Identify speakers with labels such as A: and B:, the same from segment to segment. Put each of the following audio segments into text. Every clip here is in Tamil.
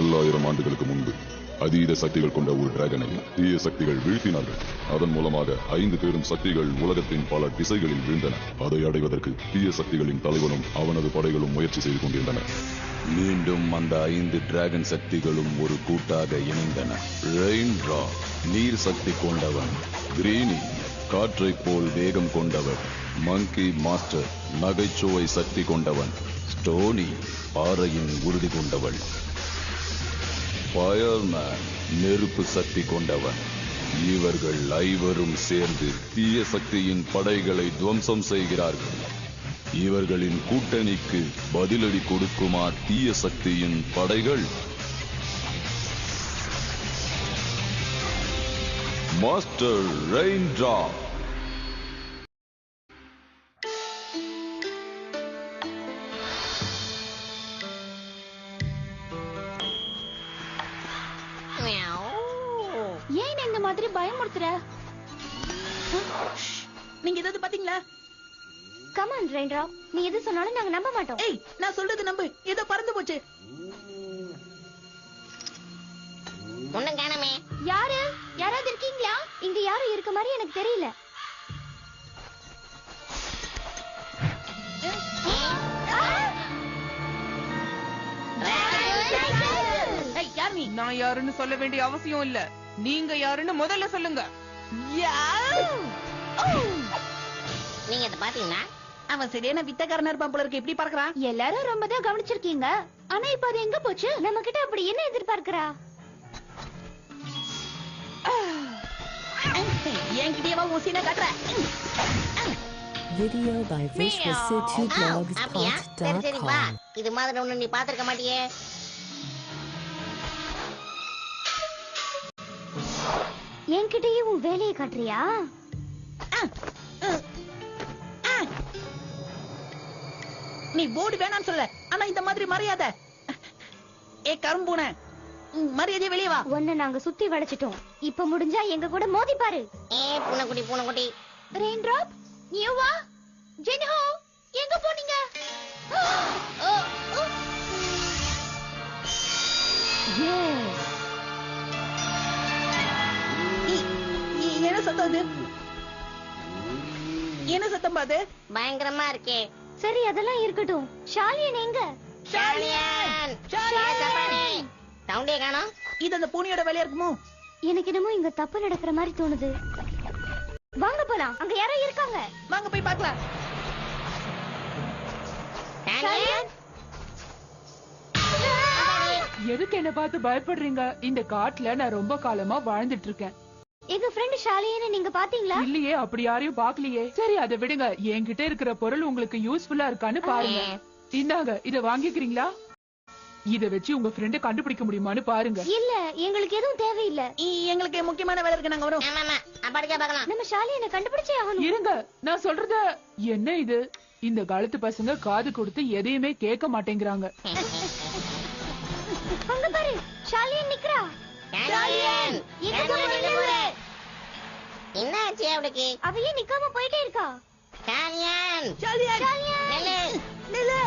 A: பல்லாயிரம் ஆண்டுகளுக்கு முன்பு அதீத சக்திகள் கொண்ட ஒரு டிராகனை தீய சக்திகள் வீழ்த்தினார்கள். அதன் மூலமாக 5 பெரும் சக்திகள் உலகத்தின் பல திசைகளில் வீழ்ந்தன. அதை அடைவதற்கு தீய சக்திகளின் தலைவனும் அவனது படைகளும் முயற்சி செய்து கொண்டிருந்தனர். மீண்டும் அந்த 5 டிராகன் சக்திகளும் ஒரு கூட்டாக இணைந்தன. ரெயின்ட்ரா நீர் சக்தி கொண்டவன், கிரீனி காற்றை போல் வேகம் கொண்டவர், மங்கி மாஸ்டர் நகைச்சுவை சக்தி கொண்டவன், ஸ்டோனி பாறையின் உறுதி கொண்டவள், ஃபயர்மேன் நெருப்பு சக்தி கொண்டவன். இவர்கள் ஐவரும் சேர்ந்து தீய சக்தியின் படைகளை துவம்சம் செய்கிறார்கள். இவர்களின் கூட்டணிக்கு பதிலடி கொடுக்குமா தீய சக்தியின் படைகள்? மாஸ்டர் ரெயின்ட்ரா.
B: ஏன் இந்த மாதிரி பயமுறுத்துற?
C: நீங்க ஏதாவது பாத்தீங்களா?
B: கம் ஆன் ரெயின்ட்ரா, நீ எது சொன்னாலும் நாங்க நம்ப மாட்டோம்.
C: ஏய், நான் சொல்றது நம்பு. ஏதோ பறந்து போச்சு.
D: ஒண்ணும் காணமே.
B: யாராவது இருக்கீங்களா? இங்க யாரும் இருக்க மாதிரி எனக்கு தெரியல.
E: நான் யாருன்னு சொல்ல வேண்டிய அவசியம் இல்ல. நீங்க யாருன்னு முதல்ல சொல்லுங்க.
D: நீங்க இத பாத்தீங்களா?
C: அவன் சரியான வித்தக்காரனா இருப்பான் போல இருக்கு. எப்படி பார்க்கறான்?
B: எல்லாரும் ரொம்ப தான் கவனிச்சிருக்கீங்க. ஆனா இப்ப அது எங்க போச்சு? நம்ம கிட்ட அப்படி என்ன எதிர்பார்க்கறா?
C: என்கிட்டயேவா ஊசினா காட்ற?
F: Video by vishwacityblogs.com.
D: இது மாதிரி ஒண்ணு நீ பாத்திருக்க மாட்டியே.
B: என்கிட்டயே உன் வேலையை காட்டுறியா?
C: நீ போர்டு வேணான்னு சொல்ல, ஆனா இந்த மாதிரி மரியாதை. ஏ கரும்பூனை, மரியாதை வெளியே வா.
B: ஒன்ன நாங்க சுத்தி வளைச்சிட்டோம். இப்ப முடிஞ்சா எங்க கூட மோதி பாரு.
D: பூனைக்குட்டி.
B: ரெயின்ட்ராப், நியூவா, ஜென்ஹோ, எங்க போனீங்க?
C: என்ன சத்தம் அது? என்ன சத்தம் பாது?
D: பயங்கரமா இருக்கே.
B: சரி, அதெல்லாம் இருக்கட்டும். ஷாலியன் எங்க?
D: சவுண்டே காணோம்.
C: இது அந்த பூனையோட வேலையா இருக்குமோ?
B: எனக்கு என்னமோ இங்க தப்பு நடக்கிற மாதிரி தோணுது. வாங்க போலாம், அங்க யாரோ இருக்காங்க.
C: வாங்க போய் பார்க்கலாம்.
E: எதுக்கு என்ன பார்த்து பயப்படுறீங்க? இந்த காட்டுல நான் ரொம்ப காலமா வாழ்ந்துட்டு இருக்கேன்.
B: எங்க ஃப்ரெண்ட் ஷாலியனை நீங்க பாத்தீங்களா?
E: இல்லையே, அப்படி யாரையும் பாக்கலையே. சரி, அதை விடுங்க. என்கிட்ட இருக்கிற பொருள் உங்களுக்கு யூஸ்ஃபுல்லா இருக்கான்னு பாருங்க. இந்தாங்க, இத வாங்கிக்கிறீங்களா? இத வச்சு உங்க ஃப்ரெண்ட கண்டுபிடிக்க முடியுமான்னு பாருங்க.
B: இல்ல, எங்களுக்கு எதுவும் தேவையில்லை.
C: எங்களுக்கு முக்கியமான வேலை இருக்கு, நாங்க வரோம்.
B: நம்ம ஷாலியனை கண்டுபிடிச்சே ஆகணும்.
E: இருங்க, நான் சொல்றத. என்ன இது? இந்த காலத்து பசங்க காது கொடுத்து எதையுமே கேட்க மாட்டேங்கிறாங்க.
B: அங்க பாரு, ஷாலியன் நிக்கிறா.
D: என்னாச்சு அவளுக்கு?
B: அவ ஏன் நிக்காம போயிட்டே இருக்கா? நில்லு.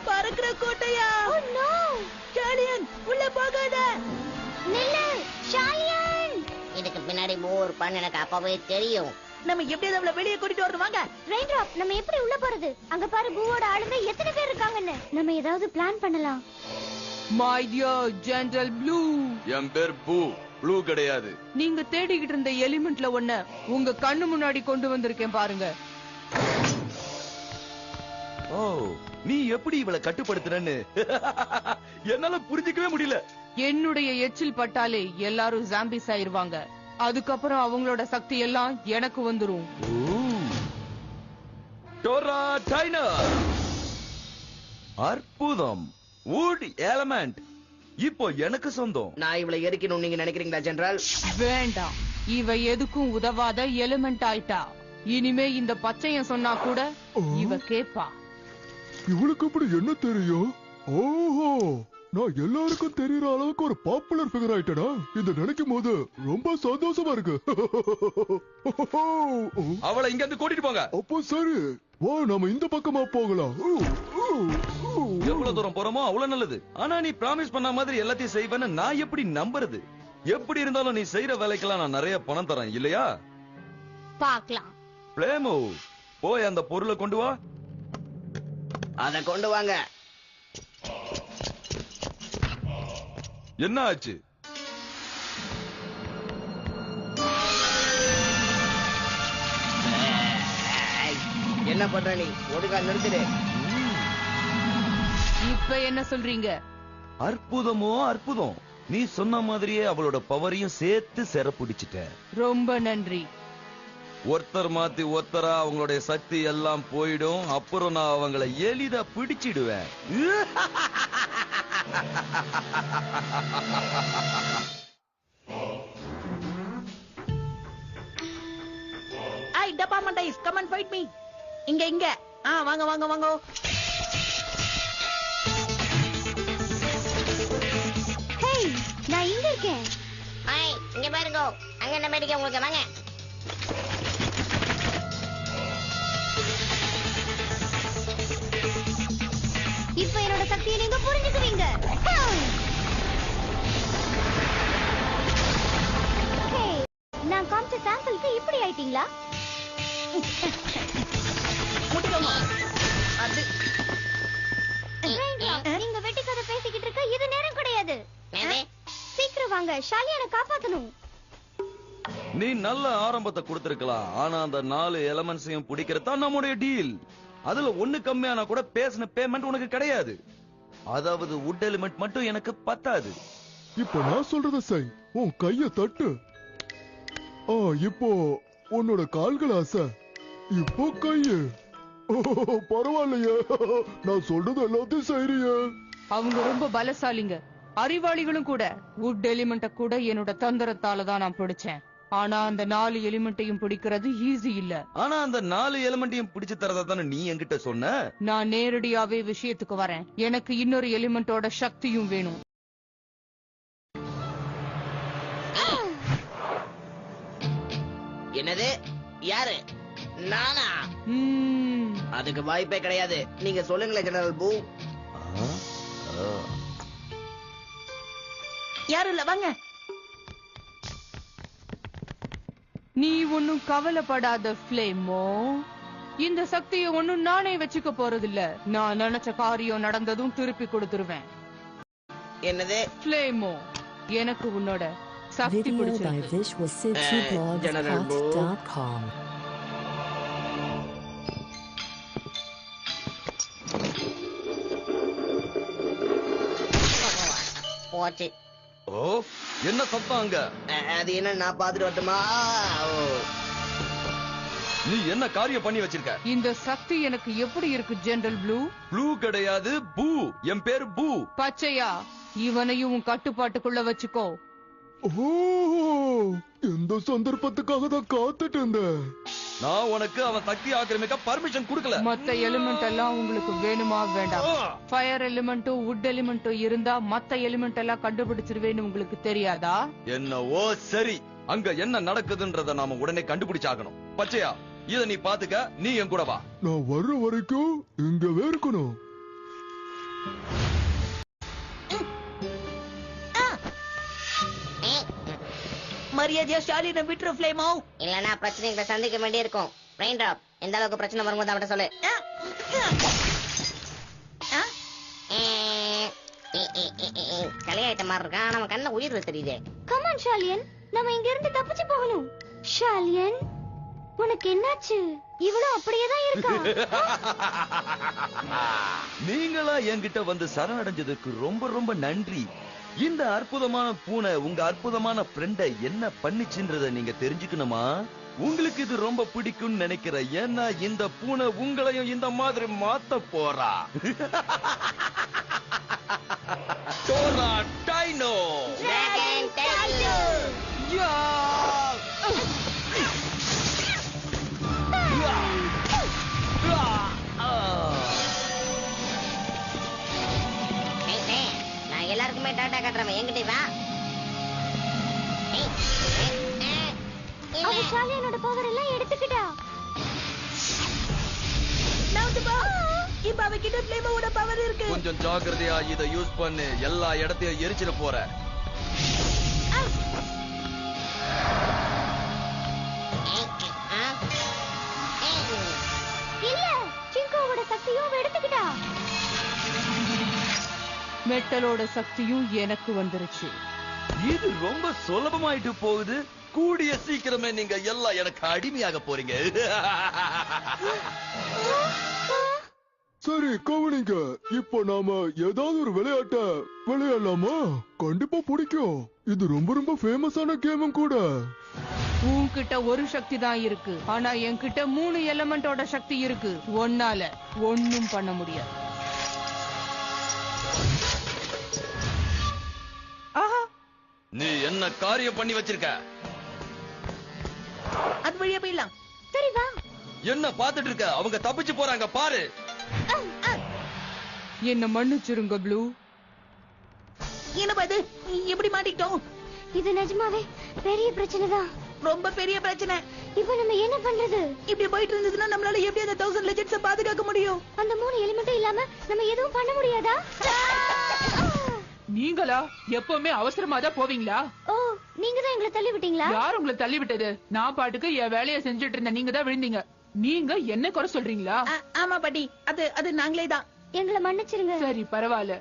C: பறக்கிற கோட்டையா? ஷாலியன், உள்ள போகாத.
B: நில்லு, ஷாலியன்.
D: இதுக்கு பின்னாடி போர் பண்ண எனக்கு அப்பவே தெரியும்.
C: நம்ம எப்படியாவது அவளை வெளியே கூட்டிட்டு வரணும். வாங்க
B: ரெயின்ட்ராப், நம்ம எப்படி உள்ள போறது? அங்க பாரு, பூவோட ஆளுங்க எத்தனை பேர் இருக்காங்கன்னு. நம்ம ஏதாவது பிளான் பண்ணலாம்.
E: My dear gentle blue.
A: என் பேர் ப்ளூ கிடையாது.
E: நீங்க தேடிக்கிட்டு இருந்த எலிமெண்ட்ல ஒண்ண உங்க கண்ணு முன்னாடி கொண்டு வந்திருக்கேன் பாருங்க.
G: ஓ, நீ எப்படி இவளை கட்டுப்படுத்துறன்னு என்னால புரிஞ்சிக்கவே முடியல.
E: என்னுடைய எச்சில் பட்டாலே எல்லாரும் ஜாம்பிஸ் ஆயிருவாங்க. அதுக்கப்புறம் அவங்களோட சக்தி எல்லாம் எனக்கு வந்துரும்.
G: டோரா டைனர், அற்புதம். வுட் எலிமெண்ட் இப்போ எனக்கு சொந்தம்.
H: நான் இவளை எரிக்கணும் நீங்க நினைக்கிறீங்களா ஜெனரல்?
E: வேண்டாம், இவ எதுக்கும் உதவாத எலிமெண்ட் ஆயிட்டா. இனிமே இந்த பச்சையன் சொன்னா கூட இவ கேப்பா.
I: இவளுக்கு அப்படி என்ன தெரியும்? ஓஹோ, நான் எல்லாருக்கும் தெரியற அளவுக்கு ஒரு பாப்புலர் ஃபிகர் ஆயிட்டடா. இத நினைக்கும் போது ரொம்ப சந்தோஷமா இருக்கு.
G: அவளை இங்க இருந்து கூட்டிட்டு போங்க.
I: அப்போ சரி, வா, நாம இந்த பக்கமா போகலாம்.
G: எவ்வளவு தூரம் போறோமோ அவ்வளவு நல்லது. ஆனா நீ ப்ராமிஸ் பண்ண மாதிரி எல்லாத்தையும் செய்வேன்னு நான் எப்படி நம்புறது? எப்படி இருந்தாலும் நீ செய்யற வேலைக்கெல்லாம் நான் நிறைய பணம் தரேன் இல்லையா?
B: பார்க்கலாம்.
G: பிளேமோ, போய் அந்த பொருளை கொண்டு வா.
H: அத கொண்டு வாங்க.
G: என்ன ஆச்சு?
H: என்ன பண்ற நீ? ஒடுக்கா நிறுத்திடு.
E: இப்ப என்ன சொல்றீங்க?
G: அற்புதமோ அற்புதம். நீ சொன்ன மாதிரியே அவளோட பவரையும் சேர்த்து சிறப்பிடிச்சிட்ட.
E: ரொம்ப நன்றி.
G: ஒருத்தர் மாத்தி ஒருத்தரா அவங்களுடைய சக்தி எல்லாம் போயிடும். அப்புறம் நான் அவங்கள எளிதா பிடிச்சிடுவேன்.
C: ஐ டப்பா மண்டைஸ், கம் அண்ட் ஃபைட் மீ. இங்க வாங்க வாங்க வாங்க.
B: ஹேய், நான் இங்க இருக்கேன்.
D: ஐய், இங்க பாருங்க. அங்க என்ன மேடிக்க உங்களுக்கு வாங்க.
B: இப்ப என்னோட சக்தியை நீங்க புரிஞ்சுக்குவீங்க. ஹேய், நான் காமிச்ச சாம்பிளுக்கு இப்படி ஆயிட்டீங்களா?
C: முட்டிக்கோங்க. அது
B: நீங்க வெட்டி கதை பேசிக்கிட்டு இருக்க இது நேரம் கிடையாது. சீக்கிரம் வாங்க, ஷாலியானை காப்பாத்தணும்.
G: நீ நல்ல ஆரம்பத்தை கொடுத்திருக்கலாம். ஆனா அந்த 4 எலிமெண்ட்ஸையும் பிடிக்கிறதா நம்முடைய டீல். அதுல ஒண்ணு கம்மியானா கூட பேசின பேமெண்ட் உனக்கு கிடையாது. அதாவது வுட் எலிமெண்ட் மட்டும் எனக்கு பத்தாது.
I: இப்ப நான் சொல்றத செய். உன் கைய தட்டு. இப்போ உன்னோட கால்கள் ஆசை. இப்போ கைய. பரவாயில்லையே, நான் சொல்றது எல்லாத்தையும் செய்றியே.
E: அவங்க ரொம்ப பலசாலிங்க, அறிவாளிகளும் கூட. வுட் எலிமெண்ட கூட என்னோட தந்திரத்தால தான் நான் பிடிச்சேன். ஆனா அந்த 4 எலிமெண்ட்டையும் பிடிக்கிறது ஈஸி இல்ல.
G: ஆனா அந்த 4 எலிமெண்ட்டையும் பிடிச்சு தரதா தானே நீ என்கிட்ட சொன்ன.
E: நான் நேரடியாவே விஷயத்துக்கு வரேன். எனக்கு இன்னொரு எலிமெண்டோட சக்தியும் வேணும்.
H: என்னது? யாரு? நானா? அதுக்கு வாய்ப்பே கிடையாது. நீங்க சொல்லுங்களேன் ஜெனரல் பூ.
C: யாரும் இல்ல, வாங்க.
E: நீ ஒன்னும் கவலைப்படாத ஃப்ளேமோ. இந்த சக்தியை ஒன்னும் நானே வச்சுக்க போறதில்ல. நான் நினைச்ச காரியம் நடந்ததும் திருப்பி கொடுத்துருவேன்.
H: என்னது?
E: ஃப்ளேமோ, எனக்கு உன்னோட சக்தி
F: Video by
E: பிடிச்சிருக்கு.
F: visualcityblogs.com.
D: போச்சு.
G: ஓ, என்ன சத்தம் அங்க?
H: அது என்ன, நான் பாத்துட்டு வரட்டுமா?
G: நீ என்ன காரியம் பண்ணி வச்சிருக்க?
E: இந்த சக்தி எனக்கு எப்படி இருக்கு ஜெனரல் ப்ளூ?
G: ப்ளூ கிடையாது, பூ. என் பேரு பூ.
E: பச்சையா, இவனையும் உன் கட்டுப்பாட்டுக்குள்ள வச்சுக்கோ.
I: இந்த சந்தர்ப்பத்துக்காக தான் காத்துட்டு இருந்தேன்.
G: நான் உனக்கு அவன் சக்தி ஆக்கிரமிக்க பர்மிஷன் கொடுக்கல.
E: மத்த எலிமெண்ட் எல்லாம் உங்களுக்கு வேணுமா வேண்டாம்? ஃபயர் எலிமெண்ட்டும் வுட் எலிமெண்ட்டும் இருந்தா மத்த எலிமெண்ட் எல்லாம் கண்டுபிடிச்சிருவேன்னு உங்களுக்கு தெரியாதா?
G: என்னவோ சரி, அங்க என்ன நடக்குதுன்றத நாம உடனே கண்டுபிடிச்சாகணும். பச்சையா, இத நீ பாத்துக்க. நீ என் கூட வா.
I: நான் வர்ற வரைக்கும் இங்கவே இருக்கணும்.
C: மரியாதையா ஷாலினை விட்டுரு ஃப்ளேமோ.
D: இல்லனா பிரச்சனைகளை சந்திக்க வேண்டியிருக்கும். ரெயின் டிராப், எந்த அளவுக்கு பிரச்சனை வரும்போது அவட்ட சொல்லு. கலையாயிட்ட மாதிரி இருக்கான். நம்ம கண்ண உயிர் தெரியுதே.
B: கம் ஆன் ஷாலியன், நம்ம இங்க இருந்து தப்பிச்சு போகணும். ஷாலியன், உனக்கு என்னாச்சு? இவளும் அப்படியே தான் இருக்கா.
G: நீங்களா என்கிட்ட வந்து சரணடைஞ்சதுக்கு ரொம்ப ரொம்ப நன்றி. இந்த அற்புதமான பூனை உங்க அற்புதமான ஃப்ரெண்ட என்ன பண்ணிச்சுன்றத நீங்க தெரிஞ்சுக்கணுமா? உங்களுக்கு இது ரொம்ப பிடிக்கும்னு நினைக்கிறேன். ஏன்னா இந்த பூனை உங்களையும் இந்த மாதிரி மாத்த போறா. Dora dino.
D: Dragon dino. நான் எல்லாருக்குமே டாடா காட்டுறேன். என்கிட்ட வா.
B: அவ ஷாலியனோட பவர் எல்லாம் எடுத்துக்கிட்டா.
C: நவுந்து போ. இப்ப அவகிட்ட ஃப்ளேமோட பவர் இருக்கு.
G: கொஞ்சம் ஜாக்கிரதையா இத யூஸ் பண்ணு. எல்லா இடத்தையும் எரிச்சிட போற.
B: இல்ல, சிங்கோவோட சக்தியும் எடுத்துக்கிட்டா.
E: மெட்டலோட சக்தியும் எனக்கு வந்துருச்சு.
G: இது ரொம்ப சுலபமாயிட்டு போகுது. கூடிய சீக்கிரமே நீங்க எல்லாம் எனக்கு அடிமையாக போறீங்க.
I: சரி கவனிங்க, இப்போ நாம ஏதாவது ஒரு விளையாட்ட விளையாடலாமா? கண்டிப்பா பிடிக்கும். இது ரொம்ப ரொம்ப ஃபேமஸான கேமும் கூட.
E: உன்கிட்ட ஒரு சக்தி தான் இருக்கு, ஆனா என்கிட்ட 3 எலமெண்டோட சக்தி இருக்கு. ஒன்னால ஒண்ணும் பண்ண முடியாது. ஆஹா,
G: நீ என்ன காரியம் பண்ணி வச்சிருக்க?
C: அது வழியா போயிடலாம்.
B: சரி வா.
G: என்ன பாத்துட்டு இருக்க? அவங்க தப்பிச்சு போறாங்க பாரு.
E: என்ன மன்னிச்சிருங்க ப்ளூ.
C: என்னப்பா இது, எப்படி மாட்டிக்கிட்டோம்?
B: இது நிஜமாவே பெரிய பிரச்சனை தான்.
C: ரொம்ப பெரிய பிரச்சனை.
B: இப்போ நம்ம என்ன பண்றது?
C: இப்படி போயிட்டு இருந்ததுன்னா நம்மளால எப்படி அந்த 1000 லெஜெண்ட்ஸ பாதுகாக்க முடியும்?
B: அந்த 3 எலிமெண்ட்டும் இல்லாம நம்ம எதுவும் பண்ண முடியாதா?
E: நீங்களா எப்பவுமே அவசரமா தான் போவீங்களா?
B: ஓ, நீங்க தான் எங்களை தள்ளி விட்டீங்களா?
E: யார் உங்களை தள்ளி விட்டது? நான் பாட்டுக்கு என் வேலையை செஞ்சுட்டு இருந்தேன், நீங்க தான் விழுந்தீங்க. நீங்க என்ன குறை சொல்றீங்களா?
C: ஆமா பாட்டி, அது நாங்களே தான்.
B: எங்களை மன்னிச்சிருங்க.
E: சரி பரவாயில்ல.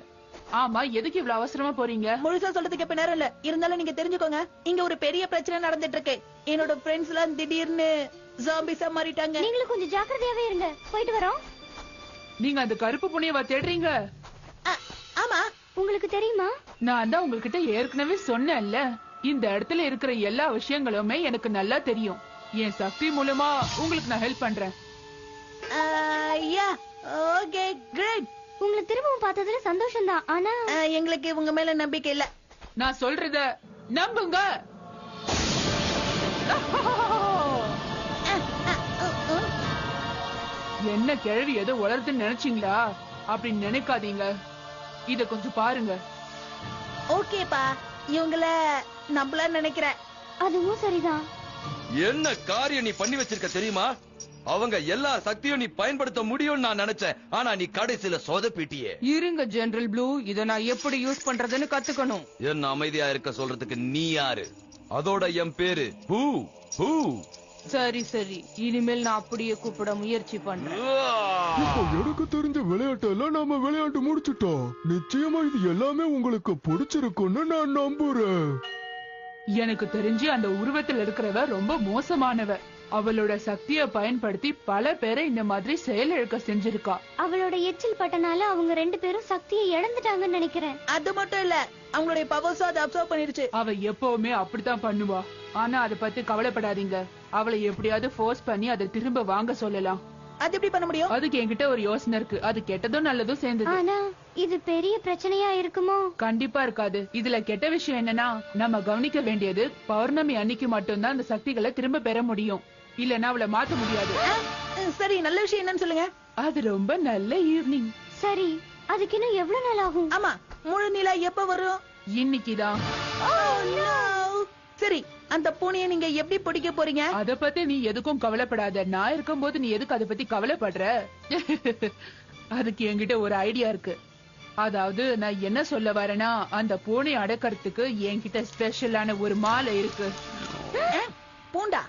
E: ஆமா, எதுக்கு இவ்வளவு அவசரமா போறீங்க?
C: முழுசா சொல்றதுக்கு இப்ப நேரம் இல்ல. இருந்தாலும் நீங்க தெரிஞ்சுக்கோங்க, இங்க ஒரு பெரிய பிரச்சனை நடந்துட்டு இருக்கு. என்னோட ஃப்ரெண்ட்ஸ் எல்லாம் திடீர்னு ஜாம்பிஸா மாறிட்டாங்க.
B: நீங்களும் கொஞ்சம் ஜாக்கிரதையாவே இருங்க. போயிட்டு வரோம்.
E: நீங்க அந்த கருப்பு புனியவா தேடுறீங்க?
C: ஆமா,
B: உங்களுக்கு தெரியுமா?
E: நான் தான் உங்ககிட்ட ஏற்கனவே சொன்னேன்ல, இந்த இடத்துல இருக்கிற எல்லா விஷயங்களுமே எனக்கு நல்லா தெரியும். என் சக்தி மூலமா உங்களுக்கு நான் ஹெல்ப் பண்றேன்.
C: Okay great.
B: உங்களை திரும்பவும் பார்த்ததுல சந்தோஷம் தான். ஆனா
C: எங்களுக்கு உங்க மேல நம்பிக்கை இல்ல.
E: நான் சொல்றத நம்புங்க. என்ன கிழவி ஏதோ வளருதுன்னு நினைச்சீங்களா? அப்படி நினைக்காதீங்க. இத கொஞ்சம் பாருங்க.
C: ஓகேப்பா, இவங்கள நம்பலாம் நினைக்கிறேன்.
B: அதுவும் சரிதான்.
G: என்ன காரியம் நீ பண்ணி வச்சிருக்க தெரியுமா? அவங்க எல்லா சக்தியும் நீ பயன்படுத்த முடியும்னு நான் நினைச்சேன். ஆனா நீ கடைசியில சொதப்பிட்டியே.
E: இருங்க ஜெனரல் ப்ளூ, இத நான் எப்படி யூஸ் பண்றதுன்னு கத்துக்கணும்.
G: என்ன அமைதியா இருக்க சொல்றதுக்கு நீ யாரு? அதோட என் பேரு பூ பூ.
E: சரி சரி, இனிமேல் நான் அப்படியே கூப்பிட முயற்சி பண்றேன்.
I: இப்போ எனக்கு தெரிஞ்ச விளையாட்டெல்லாம் நாம விளையாட்டு முடிச்சிட்டோம். நிச்சயமா இது எல்லாமே உங்களுக்கு பிடிச்சிருக்கும்னு நான் நம்புறேன்.
E: எனக்கு தெரிஞ்சு அந்த உருவத்தில் இருக்கிறவ ரொம்ப மோசமானவ. அவளோட சக்தியை பயன்படுத்தி பல பேரை இந்த மாதிரி செயலிழக்க செஞ்சிருக்கா.
B: அவளோட எச்சில் பட்டனால அவங்க 2 பேரும் சக்தியை இழந்துட்டாங்கன்னு நினைக்கிறேன்.
C: அது மட்டும் இல்ல, அவங்களுடைய பவர்ஸும் அதை அப்சர்வ் பண்ணிருச்சு.
E: அவ எப்பவுமே அப்படித்தான் பண்ணுவா. ஆனா அதை பத்தி கவலைப்படாதீங்க. அவளை எப்படியாவது ஃபோர்ஸ் பண்ணி அதை திரும்ப வாங்க சொல்லலாம்.
C: அது எப்படி பண்ண முடியும்?
E: அதுக்கு என்கிட்ட ஒரு யோசனை இருக்கு. அது கெட்டதும் நல்லதும் சேர்ந்தது.
B: ஆனா இது பெரிய பிரச்சனையா இருக்குமோ?
E: கண்டிப்பா இருக்காது. இதுல கெட்ட விஷயம் என்னன்னா, நம்ம கவனிக்க வேண்டியது பௌர்ணமி அன்னைக்கு மட்டும்தான் அந்த சக்திகளை திரும்ப பெற முடியும். இல்லன்னா அவளை மாத்த முடியாது.
C: சரி, நல்ல விஷயம் என்னன்னு சொல்லுங்க.
E: அது ரொம்ப நல்ல ஈவினிங்.
B: சரி, அதுக்கு இன்னும் எவ்வளவு நாள் ஆகும்?
C: ஆமா, முழு நிலா எப்ப வரும்?
E: இன்னைக்குதான்.
C: சரி, அந்த பூனையை நீங்க எப்படி பிடிக்க போறீங்க?
E: அத பத்தி நீ எதுக்கும் கவலைப்படாத. நான் இருக்கும்போது நீ எதுக்கு அத பத்தி கவலைப்படுற? அதுக்கு என்கிட்ட ஒரு ஐடியா இருக்கு. அதாவது நான் என்ன சொல்ல வரேன்னா, அந்த பூனை அடக்கறதுக்கு என்கிட்ட ஸ்பெஷலான ஒரு மாலை இருக்கு.
C: பூண்டா?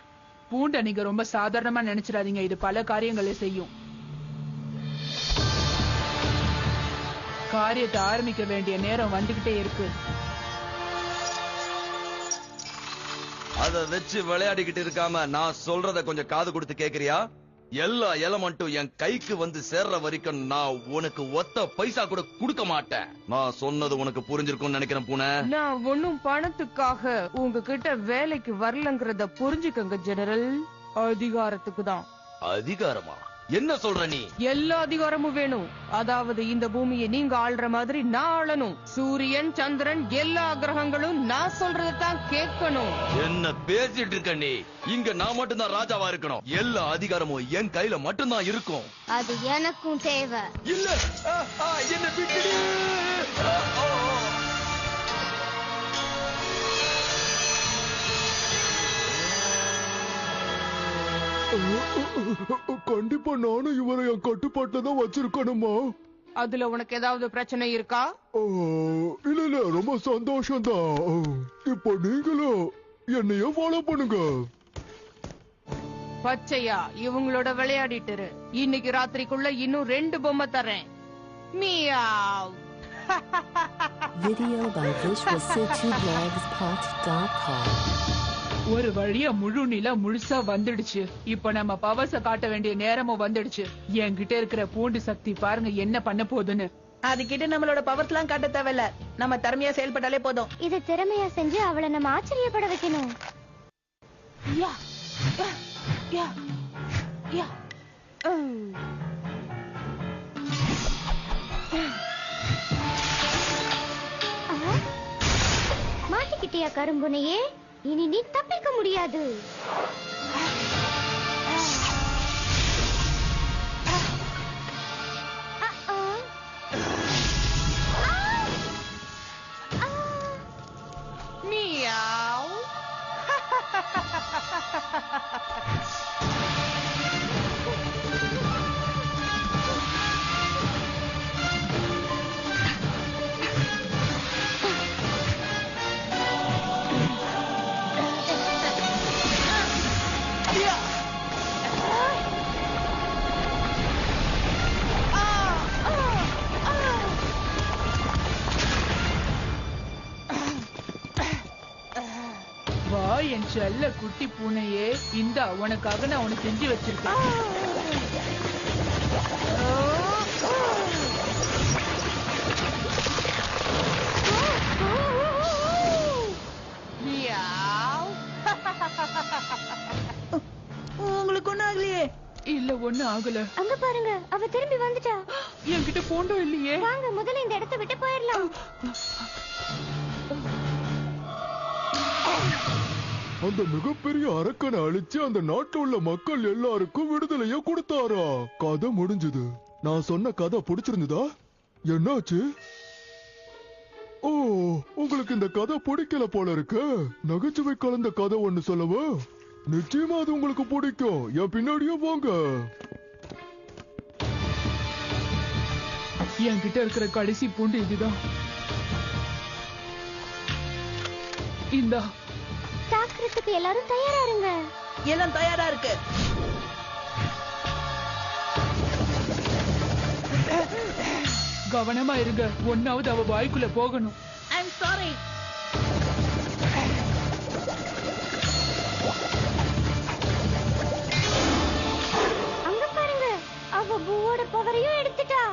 E: பூண்டை நீங்க ரொம்ப சாதாரணமா நினைச்சிடாதீங்க. இது பல காரியங்களை செய்யும். காரியத்தை ஆரம்பிக்க வேண்டிய நேரம் வந்துகிட்டே இருக்கு.
G: அத வச்சு விளையாடிக்கிட்டு இருக்காம நான் சொல்றத கொஞ்சம் காது கொடுத்து கேக்குறியா? எல்லா எலமெண்ட்டும் என் கைக்கு வந்து சேர்ற வரைக்கும் நான் உனக்கு ஒத்த பைசா கூட கொடுக்க மாட்டேன். நான் சொன்னது உனக்கு புரிஞ்சிருக்கும்னு நினைக்கிறேன் பூனை.
E: நான் ஒன்னும் பணத்துக்காக உங்ககிட்ட வேலைக்கு வரலங்கிறத புரிஞ்சுக்கங்க ஜெனரல். அதிகாரத்துக்கு தான்.
G: அதிகாரமா? என்ன சொல்ற நீ?
E: எல்லா அதிகாரமும் வேணும். அதாவது இந்த பூமியை நீங்க ஆள்ற மாதிரி நான் ஆளணும். சூரியன், சந்திரன், எல்லா கிரகங்களும் நான் சொல்றதான் கேட்கணும்.
G: என்ன பேசிட்டு இருக்க நீ? இங்க நான் மட்டும் தான் ராஜாவா இருக்கணும். எல்லா அதிகாரமும் என் கையில மட்டும் தான் இருக்கும்.
B: அது எனக்கும் தேவை.
G: இல்ல, என்ன விட்டுடு.
I: கண்டிப்பா நானும் இவரை என் கட்டுப்பாட்டுல தான் வச்சிருக்கணுமா?
F: அதுல உனக்கு ஏதாவது பிரச்சனை இருக்கா?
I: இல்ல ரொம்ப சந்தோஷம் தான். இப்போ நீங்களும் என்னைய ஃபாலோ பண்ணுங்க.
F: பச்சையா இவங்களோட விளையாடிட்டு இரு. இன்னைக்கு ராத்திரிக்குள்ள இன்னும் 2 பொம்மை தரேன். மியாவ்.
J: Video by visualcityblogs.com.
E: ஒரு வழியா முழு நிலா முழுசா வந்துடுச்சு. இப்ப நம்ம பவர்ஸ காட்ட வேண்டிய நேரமும் வந்துடுச்சு. என்கிட்ட இருக்கிற பூண்டு சக்தி பாருங்க என்ன பண்ண போகுதுன்னு.
C: அதுகிட்ட நம்மளோட பவர்ஸ் எல்லாம் காட்ட தேவையில்ல, நம்ம திறமையா செயல்பட்டாலே போதும்.
B: இதை திறமையா செஞ்சு அவளை நம்ம ஆச்சரியப்பட வைக்கணும்.
F: யா யா யா.
B: மாட்டிக்கிட்டியா கரும்புனையே? இனி நீ தப்பிக்க முடியாது.
F: மியாவ்.
E: வா என் செல்ல குட்டி பூனையே, இந்தா உனக்காக நான் உனக்கு செஞ்சு வச்சிருக்கேன்.
F: மியாவ்.
C: உங்களுக்கு ஒண்ணும் ஆகலையே?
E: இல்ல ஒண்ணு ஆகல.
B: அங்க பாருங்க, அவ திரும்பி வந்துட்டா.
E: என்கிட்ட போண்டோ இல்லையே.
B: வாங்க முதல்ல இந்த இடத்தை விட்டு போயிடலாம்.
I: அந்த மிகப்பெரிய அரக்கனை அழிச்சு அந்த நாட்டுல உள்ள மக்கள் எல்லாருக்கும் விடுதலைய கொடுத்தாரா? கதை முடிஞ்சது. நான் சொன்ன கதை பிடிச்சிருந்ததா? என்னாச்சு? ஓ, உங்களுக்கு இந்த கதை பிடிக்கல போல இருக்கு. நகைச்சுவை கலந்த கதை ஒண்ணு சொல்லவா? நிச்சயமா அது உங்களுக்கு பிடிக்கும். என் பின்னாடியே வாங்க.
E: என்கிட்ட இருக்கிற கடைசி பூண்டு இதுதான். இந்தா.
B: தாக்குறதுக்கு எல்லாரும் தயாரா இருங்க.
C: எல்லாம் தயாரா இருக்கு.
E: கவனமா இருங்க. ஒன்னாவது அவ வாய்க்குள்ள போகணும்.
C: I'm sorry.
B: அங்க பாருங்க, அவ பூவோட பவரையும் எடுத்துட்டா.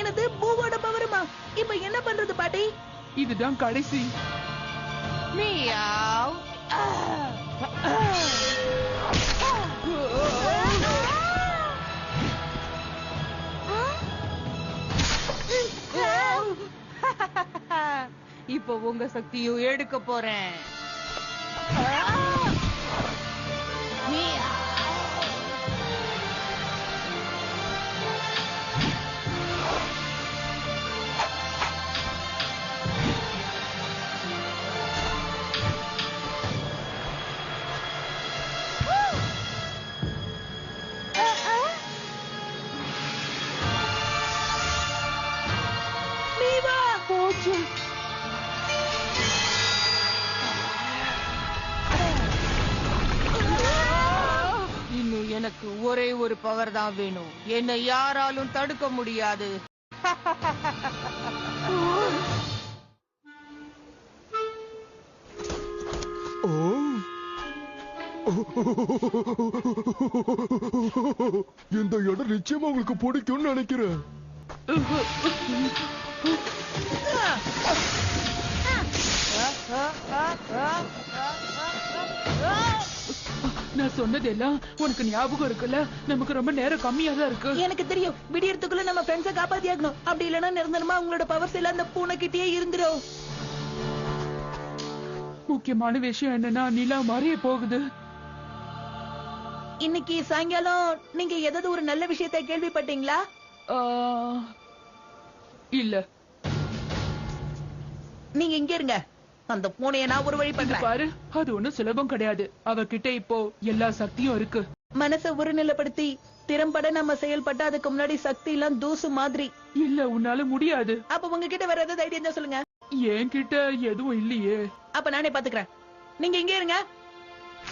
C: எனது பூவோட பவருமா? இப்ப என்ன பண்றது பாட்டி?
E: இதுதான் கடைசி.
F: மியாவ். இப்போ உங்க சக்தியும் எடுக்க போறேன். போச்சு. இன்னும் எனக்கு ஒரே ஒரு பவர் தான் வேணும். என்னை யாராலும் தடுக்க முடியாது.
I: இந்த இடம் நிச்சயமா உங்களுக்கு பிடிக்கும்னு நினைக்கிறேன்.
E: நான் சொன்னதெல்லாம் உனக்கு ஞாபகம் இருக்குல்ல? நமக்கு ரொம்ப நேரம் கம்மியா தான் இருக்கு.
C: எனக்கு தெரியும். விடியறதுக்குள்ள நம்ம ஃப்ரெண்ட்ஸை காப்பாத்தியாகணும். அப்படி இல்லைன்னா நிரந்தரமா உங்களோட பவர்ஸ் எல்லாம் அந்த பூனைக்கிட்டே இருந்துரும்.
E: முக்கியமான விஷயம் என்னன்னா, நிலா மறைய போகுது.
C: இன்னைக்கு சாயங்காலம் நீங்க ஏதாவது ஒரு நல்ல விஷயத்தை கேள்விப்பட்டீங்களா?
E: இல்ல.
C: நீங்க இங்க இருங்க. அந்த பூனையை நான் ஒரு வழி பண்றேன்.
E: பாரு, அது ஒண்ணும் சுலபம் கிடையாது. அவகிட்ட இப்போ எல்லா சக்தியும் இருக்கு.
C: மனசை ஒருநிலைப்படுத்தி திறம்பட நம்ம செயல்பட்ட அதுக்கு முன்னாடி சக்தி எல்லாம் தூசு மாதிரி.
E: இல்ல உன்னால முடியாது.
C: அப்ப உங்ககிட்ட வேற ஏதாவது ஐடியா இருந்தா சொல்லுங்க.
E: என்கிட்ட எதுவும் இல்லையே.
C: அப்ப நானே பாத்துக்கிறேன். நீங்க இங்கே இருங்க.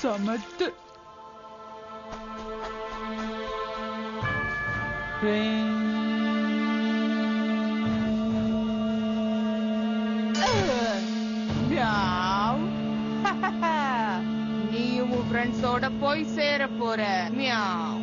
E: சமத்து.
F: நீயும் உன் ஃப்ரெண்ட்ஸோட போய் சேர போற. மியாவ்.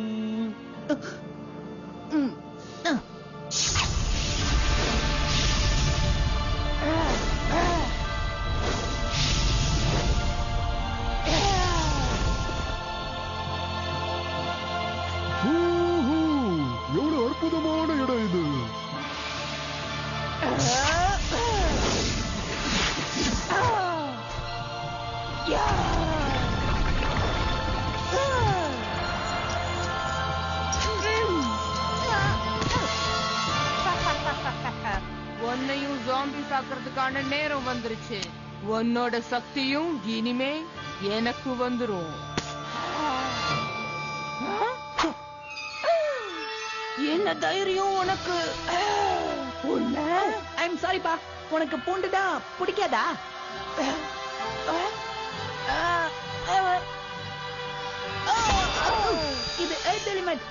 I: எவ்வளவு அற்புதமான இடம் இது.
F: உன்னையும் ஜாம்பி சாக்குறதுக்கான நேரம் வந்துருச்சு. உன்னோட சக்தியும் இனிமே எனக்கு வந்துரும்.
C: என்ன தைரியம் உனக்கு? ஐம் சாரிப்பா, உனக்கு பூண்டுதான் பிடிக்காதா? இது எர்த் எலிமெண்ட்.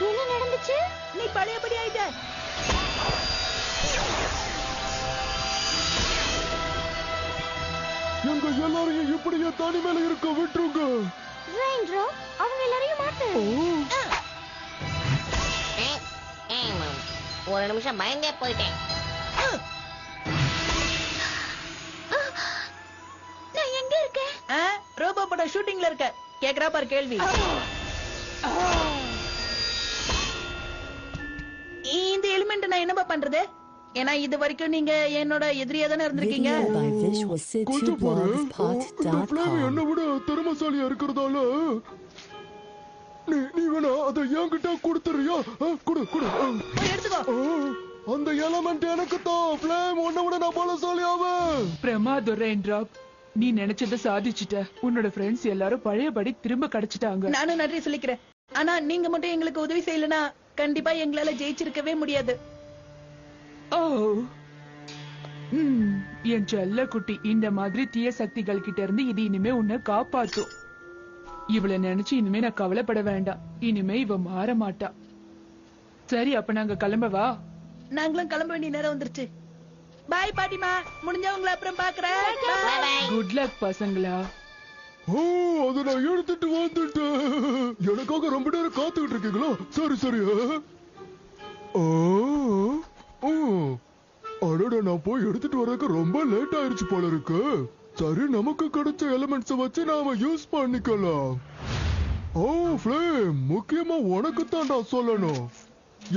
B: என்ன நடந்துச்சு?
C: நீ பழையபடி ஆயிட்ட.
I: எங்க எல்லாரையும் இப்படியே தனி மேல இருக்க விட்டுருங்க.
B: ரெயின்ட்ராப், அவங்க எல்லாரையும் மாத்து.
D: ஒரு நிமிஷம் பயந்தே போயிட்டேன்.
B: நான் எங்க இருக்கேன்?
C: ரோபோ படம் ஷூட்டிங்ல இருக்க. கேக்குறா பாரு கேள்வி. இந்த எலிமெண்ட் நான் என்னப்பா பண்றது? ஏன்னா இது வரைக்கும் நீங்க என்னோட எதிரியா தானே இருந்திருக்கீங்க.
I: கொஞ்சம் பாரு, இந்த flame என்னை விட திறமைசாலியா இருக்கிறதால நீ வேணா அதை என்கிட்ட கொடுத்துறியா? குடு குடு.
C: போய் எடுத்துக்கோ.
I: அந்த எலமெண்ட் எனக்கு தான். flame உன்னை விட நான் பலசாலியாவேன்.
E: பிரமாதம் ரெயின்ட்ராப். நீ நினைச்சத சாதிச்சுட்ட. உன்னோட ஃப்ரெண்ட்ஸ் எல்லாரும் பழையபடி திரும்ப கிடைச்சிட்டாங்க.
C: நானும் நன்றி சொல்லிக்கிறேன். ஆனா நீங்க மட்டும் எங்களுக்கு உதவி செய்யலனா கண்டிப்பா எங்களால ஜெயிச்சிருக்கவே முடியாது.
E: ஓ, என் செல்ல குட்டி, இந்த மாதிரி தீய சக்திகள் கிட்ட இருந்து இது இனிமே உன்னை காப்பாத்தும். இவளை நினைச்சு இனிமே நான் கவலைப்பட வேண்டாம். இனிமே இவ மாற மாட்டா. சரி, அப்ப நாங்க கிளம்பவா?
C: நாங்களும் கிளம்ப வேண்டிய நேரம் வந்துருச்சு. பாய் பாட்டிமா, முடிஞ்சவங்கள அப்புறம் பாக்குறேன்.
E: குட் லக் பசங்களா.
I: அதை நான் எடுத்துட்டு வந்துட்டேன். எனக்காக ரொம்ப நேரம் காத்துக்கிட்டு இருக்கீங்களா? சரி சரி. அடடா, நான் போய் எடுத்துட்டு வரதுக்கு ரொம்ப லேட் ஆயிருச்சு போல இருக்கு. சரி, நமக்கு கிடைச்ச எலிமெண்ட்ஸ் வச்சு நாம யூஸ் பண்ணிக்கலாம். ஃப்ளேம், முக்கியமா உனக்கு தான் நான் சொல்லணும்.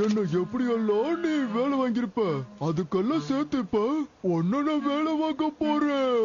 I: என்ன எப்படியெல்லாம் நீ வேலை வாங்கியிருப்ப, அதுக்கெல்லாம் சேர்த்துப்ப உன்ன நான் வேலை வாங்க போறேன்.